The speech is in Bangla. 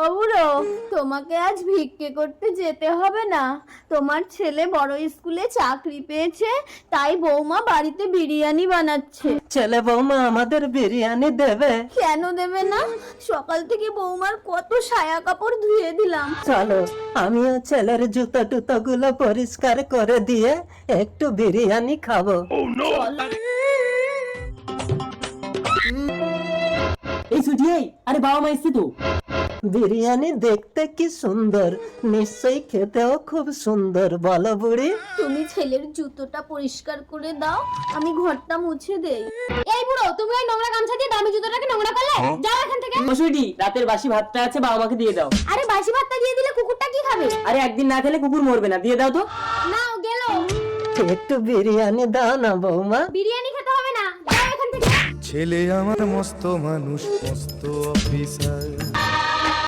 ও বুড়ো, তোমাকে আজ ভিক্ষে করতে যেতে হবে না। তোমার ছেলে বড় স্কুলে চাকরি পেয়েছে, তাই বৌমা বাড়িতে বিরিয়ানি বানাচ্ছে। ছেলে বৌমা আমাদের বিরিয়ানি দেবে? কেন দেবে না? সকাল থেকে বৌমার কত সায়া কাপড় ধুয়ে দিলাম। চলো, আমিও ছেলের জুতো টুতো গুলো পরিষ্কার করে দিয়ে একটু বিরিয়ানি খাবো। চলো। এই সুজি, এই আরে বাবা মা এসছে তো। বিরিয়ানি দেখতে কি সুন্দর, নিশ্চয়ই খেতেও খুব সুন্দর, বলো বুড়ি? তুমি ছেলের জুতোটা পরিষ্কার করে দাও, আমি ঘরটা মুছে দেই। এই বুড়ো, তুমি ওই নোংরা গামছা দিয়ে দামি জুতোটাকে নোংরা করলে? যাও এখান থেকে। মশুরি, রাতের বাসি ভাতটা আছে, বাবা মাকে দিয়ে দাও। আরে বাসি ভাতটা দিয়ে দিলে কুকুরটা কি খাবে? আরে একদিন না খেলে কুকুর মরবে না, দিয়ে দাও তো। নাও গেল। একটু বিরিয়ানি দাও না বৌমা। বিরিয়ানি খেতে হবে না, যাও এখান থেকে। ছেলে আমার মস্ত মানুষ, মস্ত অফিসার।